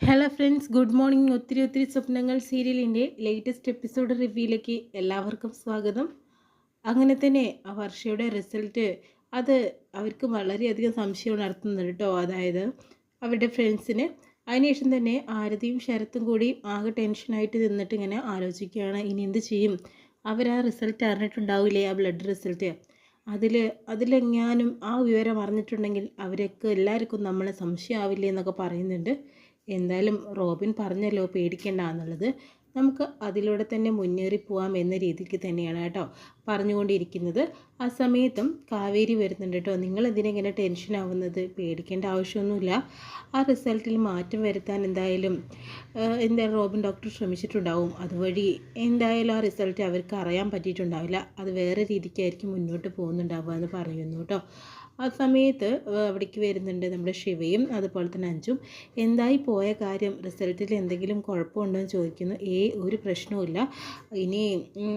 Hello friends, good morning. ഒത്തിരി സ്വപ്നങ്ങൾ സീരിയലിൻ്റെ ലേറ്റസ്റ്റ് എപ്പിസോഡ് റിവ്യൂയിലേക്ക് എല്ലാവർക്കും സ്വാഗതം. അങ്ങനെ തന്നെ ആ വർഷയുടെ റിസൾട്ട് അത് അവർക്ക് വളരെയധികം സംശയം ഉണർത്തുന്നുണ്ട് കേട്ടോ. അതായത് അവരുടെ ഫ്രണ്ട്സിന്. അതിനുശേഷം തന്നെ ആരതിയും ശരത്തും കൂടി ആകെ ടെൻഷനായിട്ട് നിന്നിട്ട് ഇങ്ങനെ ആലോചിക്കുകയാണ്, ഇനി എന്ത് ചെയ്യും. അവർ ആ റിസൾട്ട് അറിഞ്ഞിട്ടുണ്ടാവില്ലേ, ആ ബ്ലഡ് റിസൾട്ട്. അതിൽ അതിലെങ്ങാനും ആ വിവരം അറിഞ്ഞിട്ടുണ്ടെങ്കിൽ അവരൊക്കെ എല്ലാവർക്കും നമ്മളെ സംശയമാവില്ലേ എന്നൊക്കെ പറയുന്നുണ്ട്. എന്തായാലും റോബിൻ പറഞ്ഞല്ലോ പേടിക്കണ്ട എന്നുള്ളത്. നമുക്ക് അതിലൂടെ തന്നെ മുന്നേറി പോവാം എന്ന രീതിക്ക് തന്നെയാണ് കേട്ടോ പറഞ്ഞുകൊണ്ടിരിക്കുന്നത്. ആ സമയത്തും കാവേരി വരുന്നുണ്ട് കേട്ടോ. നിങ്ങൾ എന്തിനെങ്ങനെ ടെൻഷൻ ആവുന്നത്? പേടിക്കേണ്ട ആവശ്യമൊന്നുമില്ല. ആ റിസൾട്ടിൽ മാറ്റം വരുത്താൻ എന്തായാലും റോബിൻ ഡോക്ടർ ശ്രമിച്ചിട്ടുണ്ടാവും. അതുവഴി എന്തായാലും ആ റിസൾട്ട് അവർക്ക് അറിയാൻ പറ്റിയിട്ടുണ്ടാവില്ല. അത് വേറെ രീതിക്കായിരിക്കും മുന്നോട്ട് പോകുന്നുണ്ടാവുക എന്ന് പറയുന്നു കേട്ടോ. ആ സമയത്ത് അവിടേക്ക് വരുന്നുണ്ട് നമ്മുടെ ശിവയും അതുപോലെ തന്നെ അഞ്ചും. എന്തായി പോയ കാര്യം, റിസൾട്ടിൽ എന്തെങ്കിലും കുഴപ്പമുണ്ടോ എന്ന് ചോദിക്കുന്നു. ഒരു പ്രശ്നവുമില്ല, ഇനി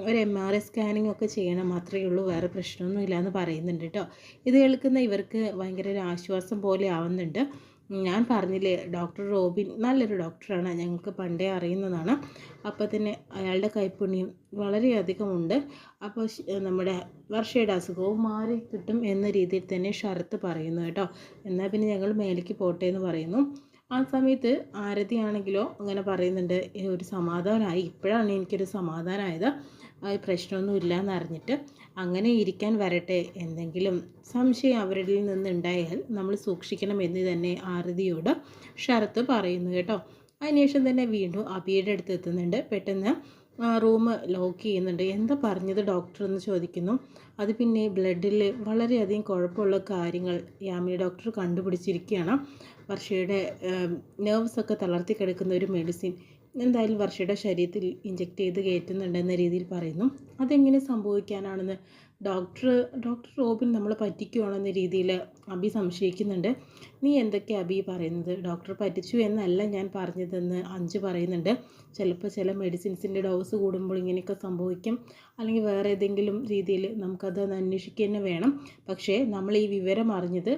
ഒരു MRI സ്കാനിങ് ഒക്കെ ചെയ്യണം മാത്രമേ ഉള്ളൂ, വേറെ പ്രശ്നമൊന്നുമില്ല എന്ന് പറയുന്നുണ്ട് കേട്ടോ. ഇത് കേൾക്കുന്ന ഇവർക്ക് ഭയങ്കര ഒരു ആശ്വാസം പോലെ ആവുന്നുണ്ട്. ഞാൻ പറഞ്ഞില്ലേ, ഡോക്ടർ റോബിൻ നല്ലൊരു ഡോക്ടറാണ്, ഞങ്ങൾക്ക് പണ്ടേ അറിയുന്നതാണ്. അപ്പോൾ തന്നെ അയാളുടെ കൈപ്പുണ്യം വളരെയധികം ഉണ്ട്. അപ്പോൾ നമ്മുടെ വർഷയുടെ അസുഖവും മാറി കിട്ടും എന്ന രീതിയിൽ തന്നെ ശരത്ത് പറയുന്നു കേട്ടോ. എന്നാൽ പിന്നെ ഞങ്ങൾ മേലേക്ക് പോട്ടെ എന്ന് പറയുന്നു. ആ സമയത്ത് ആരതിയാണെങ്കിലോ അങ്ങനെ പറയുന്നുണ്ട്, ഒരു സമാധാനമായി, ഇപ്പോഴാണ് എനിക്കൊരു സമാധാനമായത്, പ്രശ്നമൊന്നും ഇല്ല എന്നറിഞ്ഞിട്ട്. അങ്ങനെ ഇരിക്കാൻ വരട്ടെ, എന്തെങ്കിലും സംശയം അവരിൽ നിന്നുണ്ടായാൽ നമ്മൾ സൂക്ഷിക്കണം എന്ന് തന്നെ ആരതിയോട് ശരത്ത് പറയുന്നു കേട്ടോ. അതിനുശേഷം തന്നെ വീണ്ടും അബിയുടെ അടുത്ത് എത്തുന്നുണ്ട്. പെട്ടെന്ന് റൂം ലോക്ക് ചെയ്യുന്നുണ്ട്. എന്താ പറഞ്ഞത് ഡോക്ടർ എന്ന് ചോദിക്കുന്നു. അത് പിന്നെ ബ്ലഡിൽ വളരെയധികം കുഴപ്പമുള്ള കാര്യങ്ങൾ യാമിനി ഡോക്ടർ കണ്ടുപിടിച്ചിരിക്കുകയാണ്. വർഷയുടെ നെർവ്സൊക്കെ തളർത്തി കിടക്കുന്ന ഒരു മെഡിസിൻ എന്തായാലും വർഷയുടെ ശരീരത്തിൽ ഇഞ്ചെക്ട് ചെയ്ത് കയറ്റുന്നുണ്ടെന്ന രീതിയിൽ പറയുന്നു. അതെങ്ങനെ സംഭവിക്കാനാണെന്ന് ഡോക്ടർ റോബിൻ നമ്മളെ പറ്റിക്കുവാണെന്ന രീതിയിൽ അബി സംശയിക്കുന്നുണ്ട്. നീ എന്തൊക്കെയാണ് അബി പറയുന്നത്? ഡോക്ടർ പറ്റിച്ചു എന്നല്ല ഞാൻ പറഞ്ഞതെന്ന് അഞ്ച് പറയുന്നുണ്ട്. ചിലപ്പോൾ ചില മെഡിസിൻസിൻ്റെ ഡോസ് കൂടുമ്പോൾ ഇങ്ങനെയൊക്കെ സംഭവിക്കും, അല്ലെങ്കിൽ വേറെ ഏതെങ്കിലും രീതിയിൽ നമുക്കത് അന്വേഷിക്കുക തന്നെ വേണം. പക്ഷേ നമ്മൾ ഈ വിവരം അറിഞ്ഞത്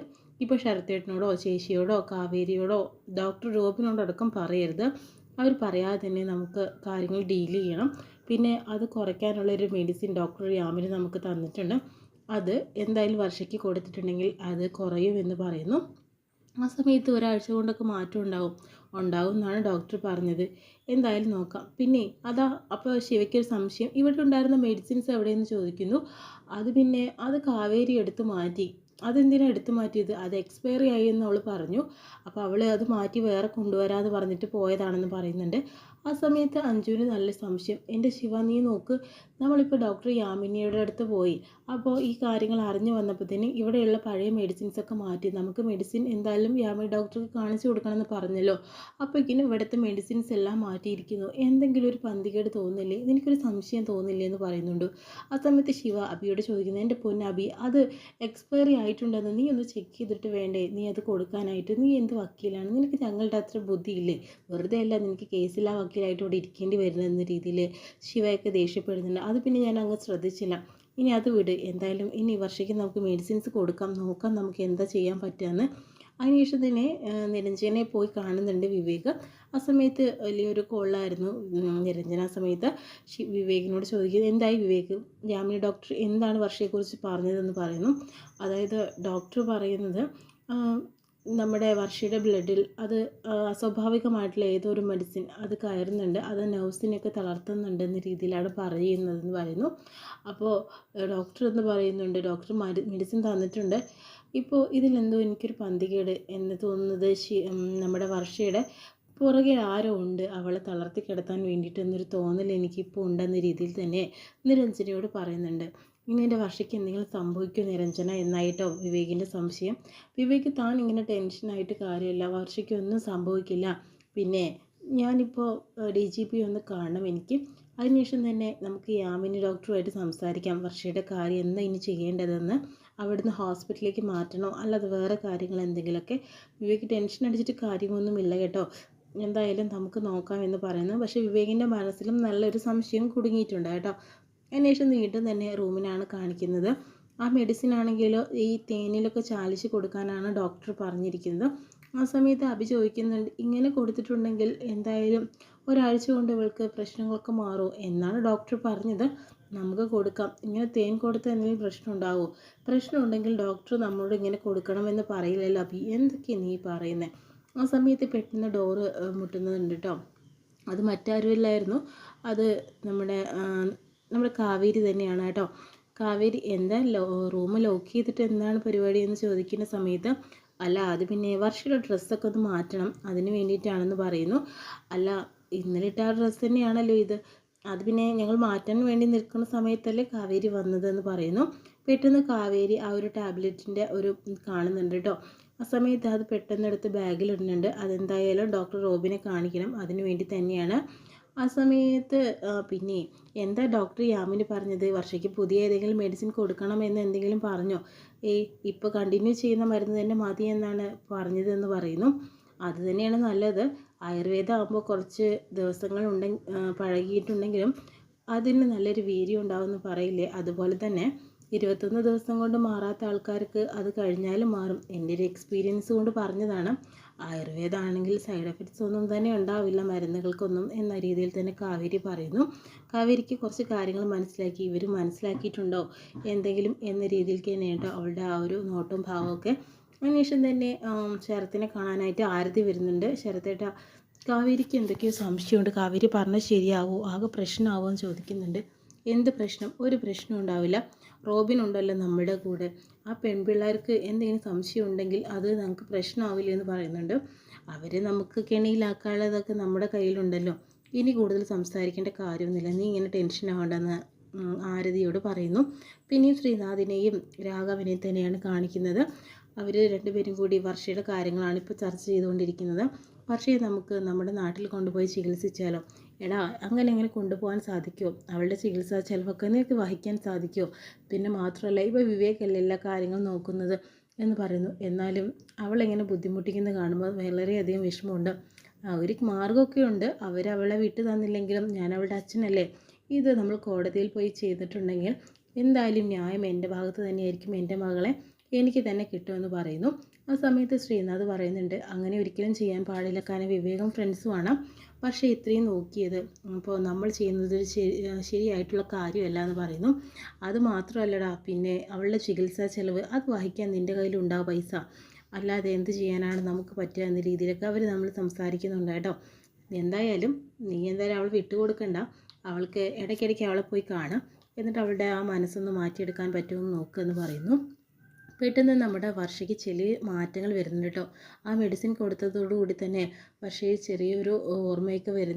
ഇപ്പോൾ ശരത്തേട്ടനോടോ ചേച്ചിയോടോ കാവേരിയോടോ ഡോക്ടർ റോബിനോടടക്കം പറയരുത്. അവർ പറയാതെ തന്നെ നമുക്ക് കാര്യങ്ങൾ ഡീൽ ചെയ്യണം. പിന്നെ അത് കുറയ്ക്കാനുള്ളൊരു മെഡിസിൻ ഡോക്ടർ യാമിന് നമുക്ക് തന്നിട്ടുണ്ട്. അത് എന്തായാലും വർഷയ്ക്ക് കൊടുത്തിട്ടുണ്ടെങ്കിൽ അത് കുറയുമെന്ന് പറയുന്നു. ആ സമയത്ത് ഒരാഴ്ച കൊണ്ടൊക്കെ മാറ്റം ഉണ്ടാവും എന്നാണ് ഡോക്ടർ പറഞ്ഞത്. എന്തായാലും നോക്കാം. പിന്നെ അപ്പോൾ ശിവയ്ക്കൊരു സംശയം, ഇവിടെ ഉണ്ടായിരുന്ന മെഡിസിൻസ് എവിടെയെന്ന് ചോദിക്കുന്നു. അത് കാവേരി എടുത്ത് മാറ്റി. അതെന്തിനാണ് എടുത്തു മാറ്റിയത്? അത് എക്സ്പയറി ആയി എന്ന് അവൾ പറഞ്ഞു. അപ്പോൾ അവൾ അത് മാറ്റി വേറെ കൊണ്ടുവരാമെന്ന് പറഞ്ഞിട്ട് പോയതാണെന്ന് പറയുന്നുണ്ട്. ആ സമയത്ത് അഞ്ജുവിന് നല്ല സംശയം, എൻ്റെ ശിവ നീ നോക്ക്, നമ്മളിപ്പോൾ ഡോക്ടർ യാമിനിയുടെ അടുത്ത് പോയി, അപ്പോൾ ഈ കാര്യങ്ങൾ അറിഞ്ഞു വന്നപ്പോഴത്തേന് ഇവിടെയുള്ള പഴയ മെഡിസിൻസൊക്കെ മാറ്റി, നമുക്ക് മെഡിസിൻ എന്തായാലും യാമിനി ഡോക്ടർക്ക് കാണിച്ചു കൊടുക്കണമെന്ന് പറഞ്ഞല്ലോ. അപ്പോഴേക്കിനും ഇവിടുത്തെ മെഡിസിൻസ് എല്ലാം മാറ്റിയിരിക്കുന്നു. എന്തെങ്കിലും ഒരു പന്തികേട് തോന്നില്ലേ, എനിക്കൊരു സംശയം തോന്നില്ലേ എന്ന് പറയുന്നുണ്ട്. ആ സമയത്ത് ശിവ അബിയോട് ചോദിക്കുന്നു, എൻ്റെ പൊന്നബി, അത് എക്സ്പയറി ആയിട്ടുണ്ടെന്ന് നീ ഒന്ന് ചെക്ക് ചെയ്തിട്ട് വേണ്ടേ നീ അത് കൊടുക്കാനായിട്ട്? നീ എന്ത് വക്കീലാണ്? നിനക്ക് ഞങ്ങളുടെ അത്ര ബുദ്ധിയില്ലേ? വെറുതെ അല്ല നിനക്ക് കേസിലാ വക്കീലായിട്ട് ഇവിടെ ഇരിക്കേണ്ടി വരുന്നതെന്ന രീതിയിൽ ശിവയൊക്കെ ദേഷ്യപ്പെടുന്നുണ്ട്. അത് പിന്നെ ഞാൻ അങ്ങ് ശ്രദ്ധിച്ചില്ല. ഇനി അത് വിട്, എന്തായാലും ഇനി വർഷയ്ക്ക് നമുക്ക് മെഡിസിൻസ് കൊടുക്കാം, നോക്കാം നമുക്ക് എന്താ ചെയ്യാൻ പറ്റുകയെന്ന്. അതിനുശേഷം തന്നെ നിരഞ്ജനെ പോയി കാണുന്നുണ്ട് വിവേക്. ആ സമയത്ത് വലിയൊരു കോളായിരുന്നു നിരഞ്ജന. ആ സമയത്ത് വിവേകിനോട് ചോദിക്കുന്നത്, എന്തായി വിവേക്, യാമിനി ഡോക്ടർ എന്താണ് വർഷയെക്കുറിച്ച് പറഞ്ഞതെന്ന് പറയുന്നു. അതായത് ഡോക്ടർ പറയുന്നത് നമ്മുടെ വർഷയുടെ ബ്ലഡിൽ അത് അസ്വാഭാവികമായിട്ടുള്ള ഏതോ ഒരു മെഡിസിൻ അത് കയറുന്നുണ്ട്, അത് നെർവ്സിനെയൊക്കെ തളർത്തുന്നുണ്ടെന്ന രീതിയിലാണ് പറയുന്നതെന്ന് പറയുന്നു. അപ്പോൾ ഡോക്ടർ എന്ന് പറയുന്നുണ്ട്, ഡോക്ടർ മെഡിസിൻ തന്നിട്ടുണ്ട്. ഇപ്പോൾ ഇതിലെന്തോ എനിക്കൊരു പന്തികേട് എന്ന് തോന്നുന്നത് നമ്മുടെ വർഷയുടെ പുറകെ ആരോ ഉണ്ട് അവളെ തളർത്തി കിടത്താൻ വേണ്ടിയിട്ട് എന്നൊരു തോന്നൽ എനിക്കിപ്പോൾ ഉണ്ടെന്ന രീതിയിൽ തന്നെ നിരഞ്ജനയോട് പറയുന്നുണ്ട്. ഇനി എൻ്റെ വർഷയ്ക്ക് എന്തെങ്കിലും സംഭവിക്കുമോ നിരഞ്ജന എന്നായിട്ടോ വിവേകിൻ്റെ സംശയം. വിവേക് താൻ ഇങ്ങനെ ടെൻഷനായിട്ട് കാര്യമില്ല, വർഷയ്ക്കൊന്നും സംഭവിക്കില്ല. പിന്നെ ഞാനിപ്പോൾ DGP ഒന്ന് കാണണം എനിക്ക്. അതിനുശേഷം തന്നെ നമുക്ക് യാമിനി ഡോക്ടറുമായിട്ട് സംസാരിക്കാം, വർഷയുടെ കാര്യം എന്താ ഇനി ചെയ്യേണ്ടതെന്ന്. അവിടുന്ന് ഹോസ്പിറ്റലിലേക്ക് മാറ്റണോ അല്ലാതെ വേറെ കാര്യങ്ങൾ എന്തെങ്കിലുമൊക്കെ. വിവേക് ടെൻഷൻ അടിച്ചിട്ട് കാര്യമൊന്നുമില്ല കേട്ടോ, എന്തായാലും നമുക്ക് നോക്കാം എന്ന് പറയുന്നു. പക്ഷേ വിവേകിൻ്റെ മനസ്സിലും നല്ലൊരു സംശയം കുടുങ്ങിയിട്ടുണ്ട് കേട്ടോ. അതിനുശേഷം വീണ്ടും തന്നെ റൂമിനാണ് കാണിക്കുന്നത്. ആ മെഡിസിൻ ആണെങ്കിലോ ഈ തേനിലൊക്കെ ചാലിച്ച് കൊടുക്കാനാണ് ഡോക്ടർ പറഞ്ഞിരിക്കുന്നത്. ആ സമയത്ത് അഭി ചോദിക്കുന്നുണ്ട്, ഇങ്ങനെ കൊടുത്തിട്ടുണ്ടെങ്കിൽ എന്തായാലും ഒരാഴ്ച കൊണ്ട് ഇവൾക്ക് പ്രശ്നങ്ങളൊക്കെ മാറും എന്നാണ് ഡോക്ടർ പറഞ്ഞത്. നമുക്ക് കൊടുക്കാം. ഇങ്ങനെ തേൻ കൊടുത്താൽ എന്തെങ്കിലും പ്രശ്നം ഉണ്ടാവുമോ? പ്രശ്നം ഉണ്ടെങ്കിൽ ഡോക്ടർ നമ്മളോട് ഇങ്ങനെ കൊടുക്കണമെന്ന് പറയില്ലല്ലോ അഭി, എന്തൊക്കെയാണ് നീ പറയുന്നത്? ആ സമയത്ത് പെട്ടെന്ന് ഡോറ് മുട്ടുന്നുണ്ട് കേട്ടോ. അത് മറ്റാരുമില്ലായിരുന്നു, അത് നമ്മുടെ കാവേരി തന്നെയാണ് കേട്ടോ. കാവേരി എന്താ റൂം ലോക്ക് ചെയ്തിട്ട് എന്താണ് പരിപാടി എന്ന് ചോദിക്കുന്ന സമയത്ത്, അല്ല അത് പിന്നെ വർഷയുടെ ഡ്രസ്സൊക്കെ ഒന്ന് മാറ്റണം, അതിന് വേണ്ടിയിട്ടാണെന്ന് പറയുന്നു. അല്ല ഇന്നലെ ഇട്ട ആ ഡ്രസ്സ് തന്നെയാണല്ലോ ഇത്, അത് പിന്നെ ഞങ്ങൾ മാറ്റാൻ വേണ്ടി നിൽക്കുന്ന സമയത്തല്ലേ കാവേരി വന്നതെന്ന് പറയുന്നു. പെട്ടെന്ന് കാവേരി ആ ഒരു ടാബ്ലറ്റിൻ്റെ ഒരു കാണുന്നുണ്ട് കേട്ടോ. ആ സമയത്ത് അത് പെട്ടെന്ന് എടുത്ത് ബാഗിലിടുന്നുണ്ട്. അതെന്തായാലും ഡോക്ടർ റോബിനെ കാണിക്കണം, അതിന് വേണ്ടി തന്നെയാണ്. ആ സമയത്ത് പിന്നെ എന്താ ഡോക്ടർ യാമിന് പറഞ്ഞത്, വർഷയ്ക്ക് പുതിയ ഏതെങ്കിലും മെഡിസിൻ കൊടുക്കണമെന്ന് എന്തെങ്കിലും പറഞ്ഞോ? ഇപ്പോൾ കണ്ടിന്യൂ ചെയ്യുന്ന മരുന്ന് തന്നെ മതി എന്നാണ് പറഞ്ഞതെന്ന് പറയുന്നു. അത് തന്നെയാണ് നല്ലത്. ആയുർവേദം ആകുമ്പോൾ കുറച്ച് ദിവസങ്ങൾ പഴകിയിട്ടുണ്ടെങ്കിലും അതിന് നല്ലൊരു വീര്യം ഉണ്ടാവുമെന്ന് പറയില്ലേ, അതുപോലെ തന്നെ 21 ദിവസം കൊണ്ട് മാറാത്ത ആൾക്കാർക്ക് അത് കഴിഞ്ഞാലും മാറും. എൻ്റെ ഒരു എക്സ്പീരിയൻസ് കൊണ്ട് പറഞ്ഞതാണ്. ആയുർവേദമാണെങ്കിൽ സൈഡ് എഫക്ട്സ് ഒന്നും തന്നെ ഉണ്ടാവില്ല മരുന്നുകൾക്കൊന്നും എന്ന രീതിയിൽ തന്നെ കാവേരി പറയുന്നു. കാവേരിക്ക് കുറച്ച് കാര്യങ്ങൾ മനസ്സിലാക്കി, ഇവർ മനസ്സിലാക്കിയിട്ടുണ്ടോ എന്തെങ്കിലും എന്ന രീതിയിലേക്ക് തന്നെ കേട്ടോ അവളുടെ ആ ഒരു നോട്ടും ഭാവമൊക്കെ. അതിനുശേഷം തന്നെ ശരത്തിനെ കാണാനായിട്ട് ആരതി വരുന്നുണ്ട്. ശരത്തേട്ട, കാവേരിക്ക് എന്തൊക്കെയോ സംശയമുണ്ട്, കാവേരി പറഞ്ഞാൽ ശരിയാവോ, ആകെ പ്രശ്നമാവോ എന്ന് ചോദിക്കുന്നുണ്ട്. എന്ത് പ്രശ്നം? ഒരു പ്രശ്നം ഉണ്ടാവില്ല, റോബിൻ ഉണ്ടല്ലോ നമ്മുടെ കൂടെ. ആ പെൺപിള്ളേർക്ക് എന്തെങ്കിലും സംശയം ഉണ്ടെങ്കിൽ അത് നമുക്ക് പ്രശ്നമാവില്ല എന്ന് പറയുന്നുണ്ട്. അവർ നമുക്ക് കെണിയിലാക്കാനുള്ളതൊക്കെ നമ്മുടെ കയ്യിലുണ്ടല്ലോ, ഇനി കൂടുതൽ സംസാരിക്കേണ്ട കാര്യമൊന്നുമില്ല, നീ ഇങ്ങനെ ടെൻഷൻ ആവേണ്ടെന്ന് ആരതിയോട് പറയുന്നു. പിന്നെയും ശ്രീനാഥിനെയും രാഘവനെയും തന്നെയാണ് കാണിക്കുന്നത്. അവർ രണ്ടുപേരും കൂടി വർഷയുടെ കാര്യങ്ങളാണ് ഇപ്പോൾ ചർച്ച ചെയ്തുകൊണ്ടിരിക്കുന്നത്. വർഷയെ നമുക്ക് നമ്മുടെ നാട്ടിൽ കൊണ്ടുപോയി ചികിത്സിച്ചാലോ? എടാ, അങ്ങനെ കൊണ്ടുപോകാൻ സാധിക്കുമോ? അവളുടെ ചികിത്സാ ചിലവൊക്കെ നിനക്ക് വഹിക്കാൻ സാധിക്കുമോ? പിന്നെ മാത്രമല്ല ഇപ്പോൾ വിവേകല്ലേ എല്ലാ കാര്യങ്ങളും നോക്കുന്നത് എന്ന് പറയുന്നു. എന്നാലും അവളെങ്ങനെ ബുദ്ധിമുട്ടിക്കുന്നത് കാണുമ്പോൾ വളരെയധികം വിഷമമുണ്ട്. ഒരു മാർഗ്ഗമൊക്കെ ഉണ്ട്, അവരവളെ വിട്ടു തന്നില്ലെങ്കിലും ഞാൻ അവളുടെ അച്ഛനല്ലേ. ഇത് നമ്മൾ കോടതിയിൽ പോയി ചെയ്തിട്ടുണ്ടെങ്കിൽ എന്തായാലും ന്യായം എൻ്റെ ഭാഗത്ത് തന്നെയായിരിക്കും, എൻ്റെ മകളെ എനിക്ക് തന്നെ കിട്ടുമെന്ന് പറയുന്നു. ആ സമയത്ത് ശ്രീനാഥ് പറയുന്നുണ്ട്, അങ്ങനെ ഒരിക്കലും ചെയ്യാൻ പാടില്ല, കാരണം വിവേകം ഫ്രണ്ട്സുമാണ്. പക്ഷേ ഇത്രയും നോക്കിയത് അപ്പോൾ നമ്മൾ ചെയ്യുന്നത് ശരിയായിട്ടുള്ള കാര്യമല്ല എന്ന് പറയുന്നു. അത് മാത്രമല്ലടാ, പിന്നെ അവളുടെ ചികിത്സാ ചെലവ് അത് വഹിക്കാൻ നിൻ്റെ കയ്യിലുണ്ടാവും പൈസ, അല്ലാതെ എന്ത് ചെയ്യാനാണ് നമുക്ക് പറ്റുക എന്ന രീതിയിലൊക്കെ അവർ നമ്മൾ സംസാരിക്കുന്നുണ്ട് കേട്ടോ. എന്തായാലും നീ എന്തായാലും അവൾ വിട്ടുകൊടുക്കണ്ട, അവൾക്ക് ഇടയ്ക്കിടയ്ക്ക് അവളെ പോയി കാണാം, എന്നിട്ട് അവളുടെ ആ മനസ്സൊന്ന് മാറ്റിയെടുക്കാൻ പറ്റുമെന്ന് നോക്കുമെന്ന് പറയുന്നു. പെട്ടെന്ന് നമ്മുടെ വർഷയ്ക്ക് ചെറിയ മാറ്റങ്ങൾ വരുന്നുണ്ട് കേട്ടോ. ആ മെഡിസിൻ കൊടുത്തതോടുകൂടി തന്നെ വർഷയിൽ ചെറിയൊരു ഓർമ്മയൊക്കെ വരുന്നു.